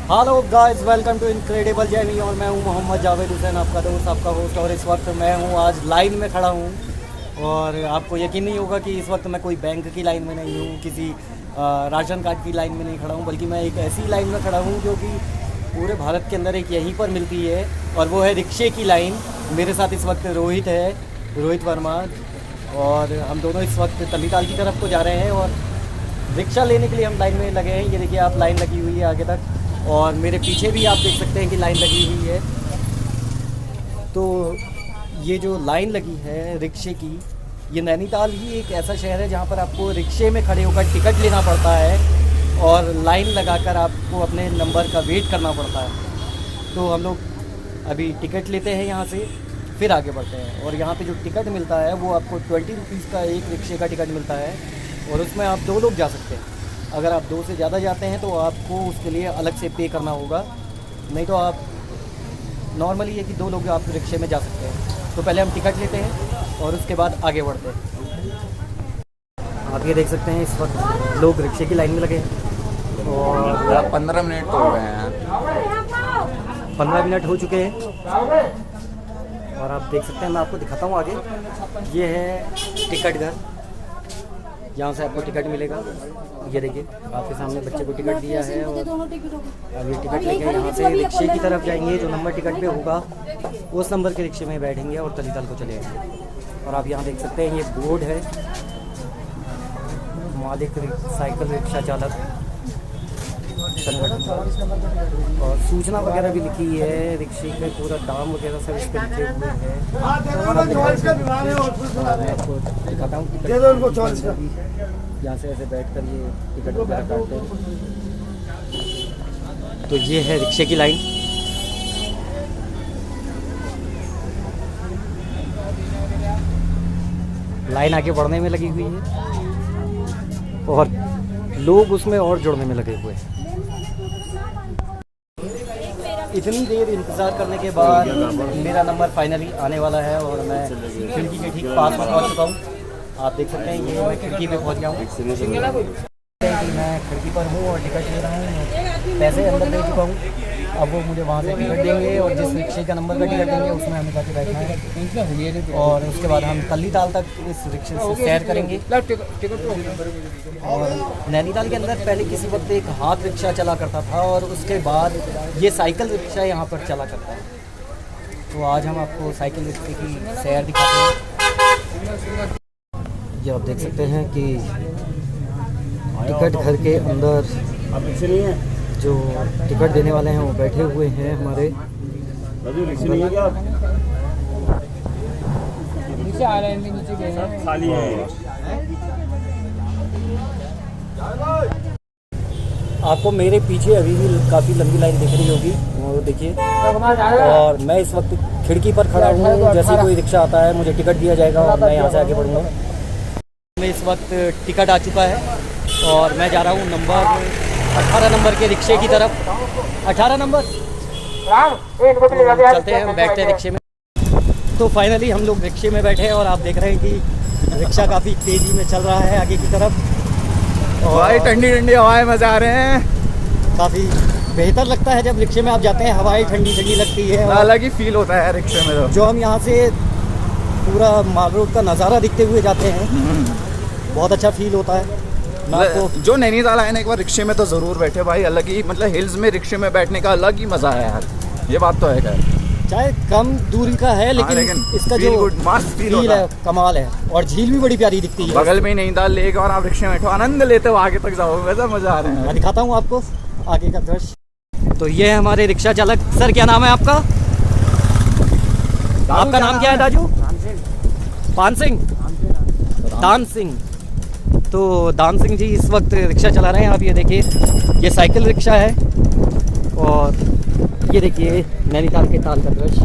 Hello guys, welcome to incredible journey. और मैं हूं मोहम्मद जावेद हुसैन, आपका दोस्त, आपका होस्ट। और इस वक्त मैं हूं आज लाइन में खड़ा हूं। और आपको यकीन नहीं होगा कि इस वक्त मैं कोई बैंक की लाइन में नहीं हूं, किसी राशन कार्ड की लाइन में नहीं खड़ा हूं, बल्कि मैं एक ऐसी लाइन में खड़ा हूं जो कि पूरे भारत के अंदर एक यहीं पर मिलती है, और वो है रिक्शे की लाइन। मेरे साथ इस वक्त रोहित है, रोहित वर्मा। और हम दोनों इस वक्त तलीताल की तरफ को जा रहे हैं और रिक्शा लेने के लिए हम लाइन में लगे हैं। ये देखिए, आप लाइन लगी हुई है आगे तक, और मेरे पीछे भी आप देख सकते हैं कि लाइन लगी हुई है। तो ये जो लाइन लगी है रिक्शे की, ये नैनीताल ही एक ऐसा शहर है जहाँ पर आपको रिक्शे में खड़े होकर टिकट लेना पड़ता है और लाइन लगाकर आपको अपने नंबर का वेट करना पड़ता है। तो हम लोग अभी टिकट लेते हैं यहाँ से, फिर आगे बढ़ते हैं। और यहाँ पे जो टिकट मिलता है वो आपको 20 रुपीज़ का एक रिक्शे का टिकट मिलता है, और उसमें आप 2 लोग जा सकते हैं। अगर आप 2 से ज़्यादा जाते हैं तो आपको उसके लिए अलग से पे करना होगा, नहीं तो आप नॉर्मली है कि 2 लोग आप रिक्शे में जा सकते हैं। तो पहले हम टिकट लेते हैं और उसके बाद आगे बढ़ते हैं। आप ये देख सकते हैं इस वक्त लोग रिक्शे की लाइन में लगे हैं और 15 मिनट तो हो गए हैं। 15 मिनट हो चुके हैं। और आप देख सकते हैं, मैं आपको दिखाता हूँ आगे। ये है टिकट घर, यहाँ से आपको टिकट मिलेगा। ये देखिए, आपके सामने बच्चे को टिकट दिया है और अब ये टिकट लेके यहाँ से रिक्शे की तरफ जाएंगे। जो नंबर टिकट पे होगा उस नंबर के रिक्शे में बैठेंगे और तलीताल को चले जाएंगे। और आप यहाँ देख सकते हैं, ये बोर्ड है, मालिक साइकिल रिक्शा चालक संगठन, और सूचना वगैरह भी लिखी है। रिक्शे में पूरा दाम वगैरह सब इस पर लिखे हुए हैं। मैं आपको दिखाता हूँ टिकट, यहाँ से ऐसे बैठ कर ये टिकट वगैरह काटते हैं। तो ये है रिक्शे की लाइन। लाइन आगे बढ़ने में लगी हुई है और लोग उसमें और जुड़ने में लगे हुए हैं। इतनी देर इंतज़ार करने के बाद मेरा नंबर फाइनली आने वाला है और मैं खिड़की के ठीक पास पहुंच चुका हूँ। आप देख सकते हैं, ये मैं खिड़की पे पहुंच गया हूँ। मैं खिड़की पर हूँ और टिकट ले रहा हूँ, पैसे अंदर दे चुका हूँ। अब वो मुझे वहाँ से टिकट देंगे और जिस रिक्शे का नंबर का टिकट देंगे उसमें हमें जाके बैठना है। और उसके बाद हम तलीताल तक इस रिक्शे से सैर करेंगे। और नैनीताल के अंदर पहले किसी वक्त एक हाथ रिक्शा चला करता था और उसके बाद ये साइकिल रिक्शा यहाँ पर चला करता है। तो आज हम आपको साइकिल रिक्शे की सैर दिखाते हैं। ये आप देख सकते हैं कि टिकट घर के अंदर जो टिकट देने वाले हैं वो बैठे हुए हैं हमारे। खाली है। आपको मेरे पीछे अभी भी काफ़ी लंबी लाइन दिख रही होगी, वो देखिए। और मैं इस वक्त खिड़की पर खड़ा हूँ। जैसे कोई रिक्शा आता है मुझे टिकट दिया जाएगा और मैं यहाँ से आगे बढ़ूँगा। मैं इस वक्त टिकट आ चुका है और मैं जा रहा हूँ नंबर 18 नंबर के रिक्शे की तरफ। 18 नंबर, तो चलते हैं, हम बैठते हैं रिक्शे में। तो फाइनली हम लोग रिक्शे में बैठे हैं और आप देख रहे हैं कि रिक्शा काफ़ी तेज़ी में चल रहा है आगे की तरफ। और भाई ठंडी ठंडी हवाएं मजा आ रहे हैं। काफ़ी बेहतर लगता है जब रिक्शे में आप जाते हैं, हवाएं ठंडी ठंडी लगती है। अलग ही फील होता है रिक्शे में। तो जो हम यहाँ से पूरा माल रोड का नज़ारा दिखते हुए जाते हैं, बहुत अच्छा फील होता है। तो जो नैनीताल आए ना, एक बार रिक्शे में तो ज़रूर बैठे भाई। अलग ही मतलब हिल्स में रिक्शे में बैठने का अलग ही मज़ा है यार, ये बात तो है खैर। चाहे कम दूरी का है लेकिन इसका जो फील है कमाल है। और झील भी बड़ी प्यारी दिखती है, बगल में ही नैनीताल लेक, और आप रिक्शे में बैठो, आनंद लेते हो, आगे तक जाओ, वैसा मज़ा आ रहा है। मैं दिखाता हूँ आपको आगे का दृश्य। तो ये है हमारे रिक्शा चालक। सर, क्या नाम है आपका? आपका नाम क्या है दाजू? पान सिंह, दान सिंह। तो दान सिंह जी इस वक्त रिक्शा चला रहे हैं। आप ये देखिए, ये साइकिल रिक्शा है और ये देखिए नैनीताल के ताल का दृश्य।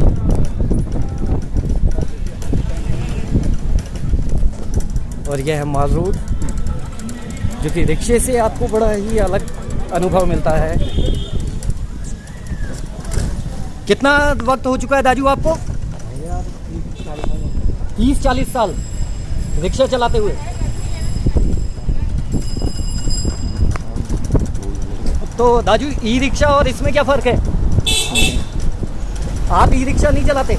और यह है माल रोड, जो कि रिक्शे से आपको बड़ा ही अलग अनुभव मिलता है। कितना वक्त हो चुका है दाजू आपको? 30-40 साल रिक्शा चलाते हुए। तो दाजू ई रिक्शा और इसमें क्या फ़र्क है? आप ई रिक्शा नहीं चलाते?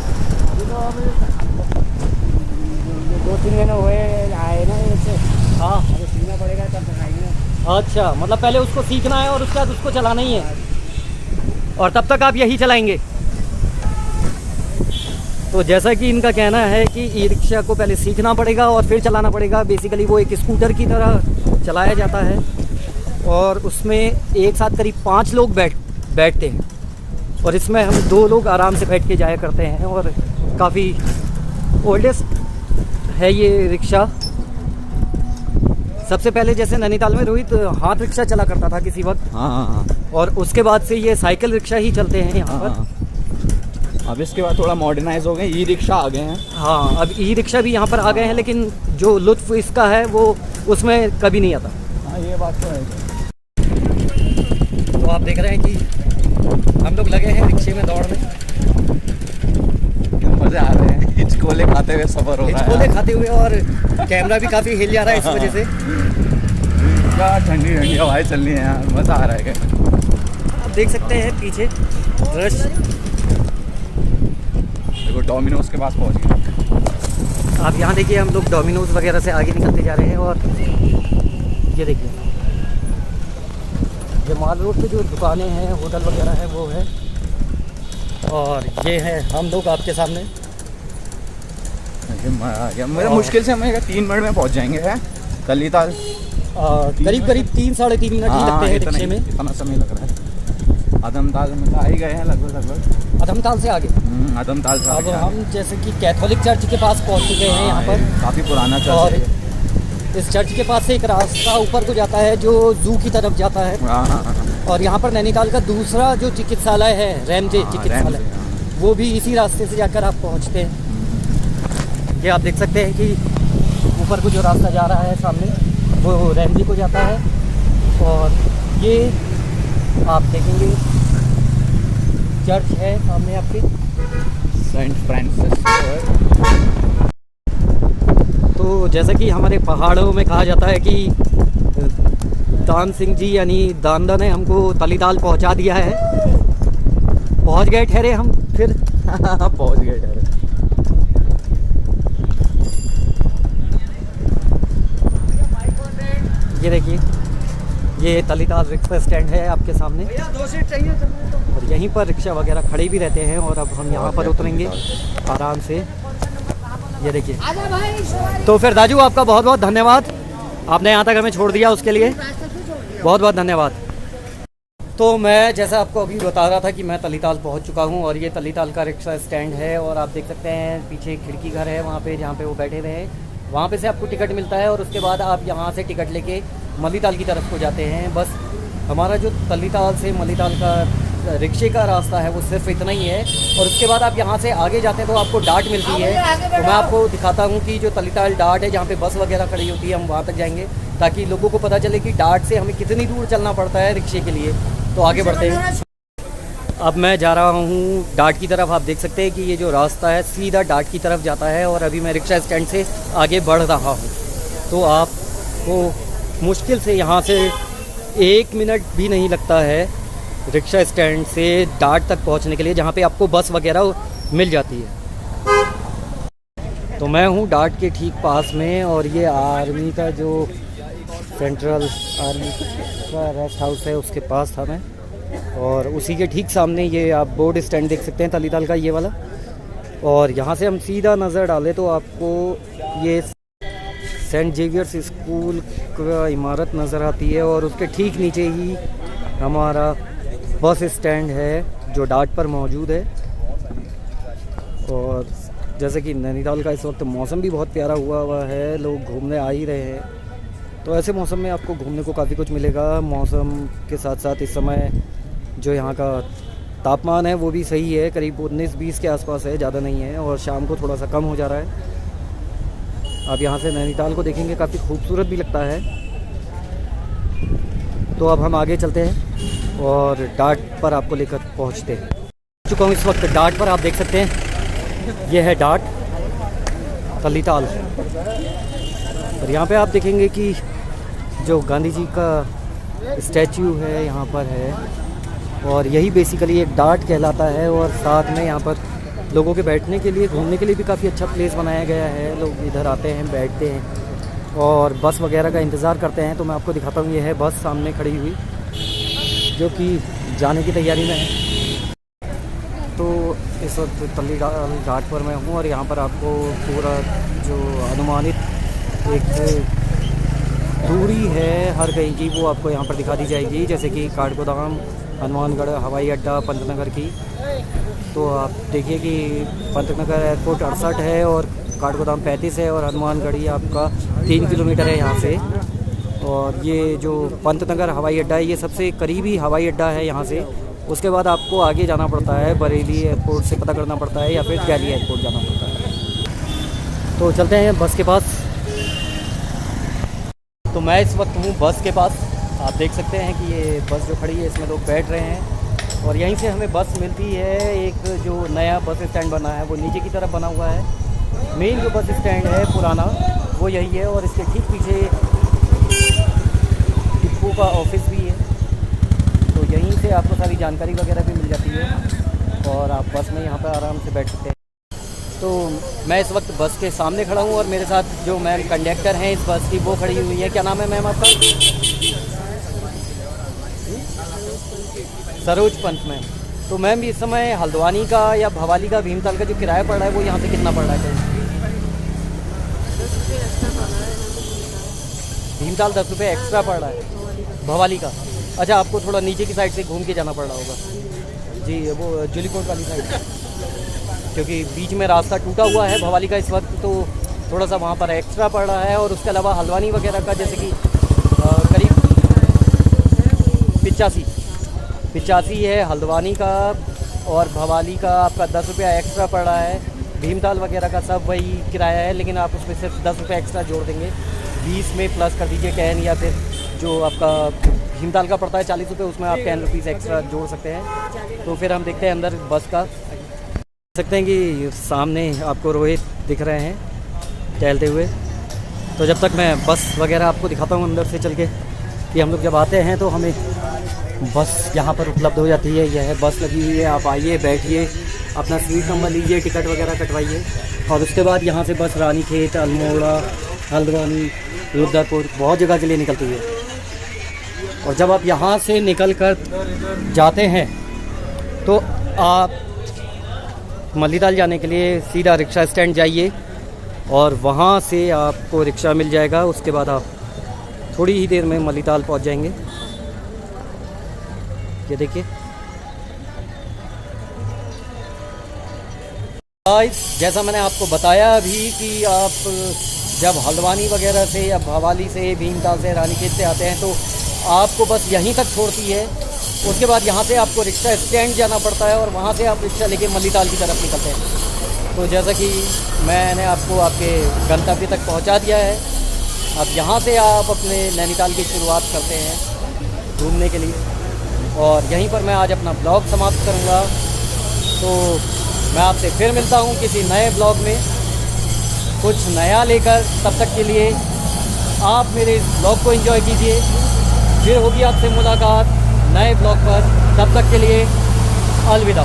दो तीन महीने हुए आए ना इससे, हाँ। अभी सीखना पड़ेगा तब सिखाएंगे। अच्छा, मतलब पहले उसको सीखना है और उसके बाद उसको चलाना ही है, और तब तक आप यही चलाएंगे। तो जैसा कि इनका कहना है कि ई रिक्शा को पहले सीखना पड़ेगा और फिर चलाना पड़ेगा। बेसिकली वो एक स्कूटर की तरह चलाया जाता है और उसमें एक साथ करीब 5 लोग बैठते हैं, और इसमें हम 2 लोग आराम से बैठ के जाया करते हैं। और काफ़ी ओल्डेस्ट है ये रिक्शा। सबसे पहले जैसे नैनीताल में रोहित हाथ रिक्शा चला करता था किसी वक्त, हाँ। और उसके बाद से ये साइकिल रिक्शा ही चलते हैं यहाँ पर। अब इसके बाद थोड़ा मॉडर्नाइज हो गए, ई रिक्शा आ गए हैं। हाँ, अब ई रिक्शा भी यहाँ पर आ गए हैं, लेकिन जो लुत्फ़ इसका है वो उसमें कभी नहीं आता। हाँ, ये बात तो है। तो आप देख रहे हैं कि हम लोग लगे हैं रिक्शे में दौड़ने, मज़े आ रहे हैं, हिचकोले खाते हुए सफ़र हो रहा है। हिचकोले खाते हुए, और कैमरा भी काफ़ी हिल जा रहा है इस वजह से। क्या ठंडी ठंडी हवाएं चल रही हैं यार, मज़ा आ रहा है। आप देख सकते हैं पीछे रश। देखो डोमिनोज के पास पहुंच गए। आप यहाँ देखिए, हम लोग डोमिनोज वगैरह से आगे निकलते जा रहे हैं, और ये देखिए ये माल रोड पे जो दुकानें हैं, होटल वगैरह है वो है, और ये है हम लोग आपके सामने। मेरा मुश्किल से हमें 3 मिनट में पहुंच जाएंगे है तलीताल। करीब 3-3.5 मिनट ही लगते हैं रिक्शे में। इतना समय लग रहा है। अदमताल में तो आ ही गए हैं लगभग। अदमताल से आगे, अदमताल से अब आगे। हम जैसे कि कैथोलिक चर्च के पास पहुंच चुके हैं यहाँ पर। काफ़ी पुराना और चर्च है। इस चर्च के पास से एक रास्ता ऊपर को जाता है जो जू की तरफ जाता है। हाँ। और यहाँ पर नैनीताल का दूसरा जो चिकित्सालय है, रैमजे चिकित्सालय, वो भी इसी रास्ते से जाकर आप पहुँचते हैं। ये आप देख सकते हैं कि ऊपर को जो रास्ता जा रहा है सामने, वो रैमजे को जाता है। और ये आप देखेंगे चर्च है सामने आपके, सेंट फ्रांसिस। तो जैसा कि हमारे पहाड़ों में कहा जाता है कि दान सिंह जी यानी दानदा ने हमको तलीताल पहुंचा दिया है। पहुंच गए ठहरे हम फिर। पहुंच गए ठहरे। ये देखिए, ये तलीताल रिक्शा स्टैंड है आपके सामने, 2 सीट चाहिए और यहीं पर रिक्शा वगैरह खड़े भी रहते हैं। और अब हम यहाँ पर उतरेंगे आराम से। ये देखिए, तो फिर दाजू आपका बहुत बहुत धन्यवाद, आपने यहाँ तक हमें छोड़ दिया, उसके लिए बहुत बहुत धन्यवाद। तो मैं जैसा आपको अभी बता रहा था कि मैं तलीताल पहुँच चुका हूँ, और ये तलीताल का रिक्शा स्टैंड है। और आप देख सकते हैं पीछे खिड़की घर है वहाँ पे, जहाँ पे वो बैठे हुए हैं, वहाँ पे से आपको टिकट मिलता है। और उसके बाद आप यहाँ से टिकट लेके मलीताल की तरफ को जाते हैं। बस हमारा जो तलीताल से मलीताल का रिक्शे का रास्ता है वो सिर्फ इतना ही है। और उसके बाद आप यहाँ से आगे जाते हैं तो आपको डाट मिलती है। तो मैं आपको दिखाता हूँ कि जो तलीताल डाट है, जहाँ पे बस वगैरह खड़ी होती है, हम वहाँ तक जाएंगे ताकि लोगों को पता चले कि डाट से हमें कितनी दूर चलना पड़ता है रिक्शे के लिए। तो आगे बढ़ते हैं। अब मैं जा रहा हूँ डाट की तरफ। आप देख सकते हैं कि ये जो रास्ता है सीधा डाट की तरफ जाता है, और अभी मैं रिक्शा स्टैंड से आगे बढ़ रहा हूँ। तो आपको मुश्किल से यहाँ से 1 मिनट भी नहीं लगता है रिक्शा स्टैंड से डाट तक पहुँचने के लिए, जहाँ पे आपको बस वगैरह मिल जाती है। तो मैं हूँ डाट के ठीक पास में, और ये आर्मी का जो सेंट्रल आर्मी का रेस्ट हाउस है उसके पास था मैं, और उसी के ठीक सामने ये आप बोर्ड स्टैंड देख सकते हैं तलीताल का, ये वाला। और यहाँ से हम सीधा नज़र डालें तो आपको ये सेंट जेवियर्स स्कूल का इमारत नज़र आती है, और उसके ठीक नीचे ही हमारा बस स्टैंड है जो डाट पर मौजूद है। और जैसे कि नैनीताल का इस वक्त मौसम भी बहुत प्यारा हुआ है, लोग घूमने आ ही रहे हैं। तो ऐसे मौसम में आपको घूमने को काफ़ी कुछ मिलेगा। मौसम के साथ साथ इस समय जो यहाँ का तापमान है वो भी सही है, करीब 19-20 के आसपास है, ज़्यादा नहीं है, और शाम को थोड़ा सा कम हो जा रहा है। आप यहाँ से नैनीताल को देखेंगे, काफ़ी खूबसूरत भी लगता है। तो अब हम आगे चलते हैं और डाट पर आपको लेकर पहुँचते हैं। चुका हूँ इस वक्त डाट पर, आप देख सकते हैं ये है डाट तलीताल। और यहाँ पे आप देखेंगे कि जो गांधी जी का स्टैचू है यहाँ पर है, और यही बेसिकली एक डार्ट कहलाता है। और साथ में यहाँ पर लोगों के बैठने के लिए, घूमने के लिए भी काफ़ी अच्छा प्लेस बनाया गया है। लोग इधर आते हैं, बैठते हैं और बस वगैरह का इंतज़ार करते हैं। तो मैं आपको दिखाता हूँ, ये है बस सामने खड़ी हुई जो कि जाने की तैयारी में है। तो इस वक्त तल्ली घाट पर मैं हूँ और यहाँ पर आपको पूरा जो अनुमानित एक दूरी है हर कहीं की, वो आपको यहाँ पर दिखा दी जाएगी। जैसे कि काठगोदाम, हनुमानगढ़ हवाई अड्डा, पंतनगर की। तो आप देखिए कि पंतनगर एयरपोर्ट 68 है और काठगोदाम 35 है, और हनुमानगढ़ ये आपका 3 किलोमीटर है यहाँ से। और ये जो पंतनगर हवाई अड्डा है, ये सबसे करीबी हवाई अड्डा है यहाँ से। उसके बाद आपको आगे जाना पड़ता है, बरेली एयरपोर्ट से पता करना पड़ता है या फिर दिल्ली एयरपोर्ट जाना पड़ता है। तो चलते हैं बस के पास। तो मैं इस वक्त हूँ बस के पास। आप देख सकते हैं कि ये बस जो खड़ी है इसमें लोग बैठ रहे हैं, और यहीं से हमें बस मिलती है। एक जो नया बस स्टैंड बना है वो नीचे की तरफ बना हुआ है। मेन जो बस स्टैंड है पुराना वो यही है, और इसके ठीक पीछे डिपो का ऑफिस भी है। तो यहीं से आपको सारी जानकारी वगैरह भी मिल जाती है, और आप बस में यहाँ पर आराम से बैठ सकते हैं। तो मैं इस वक्त बस के सामने खड़ा हूँ और मेरे साथ जो मैम कंडक्टर हैं इस बस की, वो खड़ी हुई है। क्या नाम है मैम आपका? सरोज पंत मैम। तो मैम इस समय हल्द्वानी का या भवाली का, भीमताल का जो किराया पड़ रहा है वो यहाँ से कितना पड़ रहा है? भीमताल 10 रुपये एक्स्ट्रा पड़ रहा है, भवाली का। अच्छा, आपको थोड़ा नीचे की साइड से घूम के जाना पड़ रहा होगा जी, वो जुलीकोट वाली साइड, क्योंकि बीच में रास्ता टूटा हुआ है भवाली का इस वक्त, तो थोड़ा सा वहाँ पर एक्स्ट्रा पड़ रहा है। और उसके अलावा हल्द्वानी वगैरह का जैसे कि करीब 85 है हल्द्वानी का, और भवाली का आपका 10 रुपया एक्स्ट्रा पड़ रहा है। भीमताल वगैरह का सब वही किराया है, लेकिन आप उसमें सिर्फ 10 रुपये एक्स्ट्रा जोड़ देंगे। 20 में प्लस कर दीजिए कैन, या फिर जो आपका भीमताल का पड़ता है 40 रुपये, उसमें आप 10 रुपीज़ एक्स्ट्रा जोड़ सकते हैं। तो फिर हम देखते हैं अंदर बस का। देख सकते हैं कि सामने आपको रोहित दिख रहे हैं टहलते हुए। तो जब तक मैं बस वगैरह आपको दिखाता हूँ अंदर से चल के, कि हम लोग जब आते हैं तो हमें बस यहाँ पर उपलब्ध हो जाती है। यह है बस लगी हुई है, आप आइए, बैठिए, अपना सीट नंबर लीजिए, टिकट वगैरह कटवाइए, और उसके बाद यहाँ से बस रानीखेत, अल्मोड़ा, हल्द्वानी, रुद्रपुर, बहुत जगह के लिए निकलती है। और जब आप यहाँ से निकल कर जाते हैं तो आप मल्लीताल जाने के लिए सीधा रिक्शा स्टैंड जाइए, और वहाँ से आपको रिक्शा मिल जाएगा। उसके बाद आप थोड़ी ही देर में मल्लीताल पहुँच जाएंगे। ये देखिए गाइस, जैसा मैंने आपको बताया अभी कि आप जब हल्द्वानी वगैरह से या भवाली से, भीमताल से, रानीखेत से आते हैं तो आपको बस यहीं तक छोड़ती है। उसके बाद यहाँ से आपको रिक्शा स्टैंड जाना पड़ता है, और वहाँ से आप रिक्शा लेके मल्लीताल की तरफ निकलते हैं। तो जैसा कि मैंने आपको आपके गंतव्य तक पहुँचा दिया है, अब यहाँ से आप अपने नैनीताल की शुरुआत करते हैं घूमने के लिए, और यहीं पर मैं आज अपना ब्लॉग समाप्त करूँगा। तो मैं आपसे फिर मिलता हूँ किसी नए ब्लॉग में कुछ नया लेकर। तब तक के लिए आप मेरे इस ब्लॉग को एंजॉय कीजिए। फिर होगी आपसे मुलाकात नए ब्लॉग पर। तब तक के लिए अलविदा।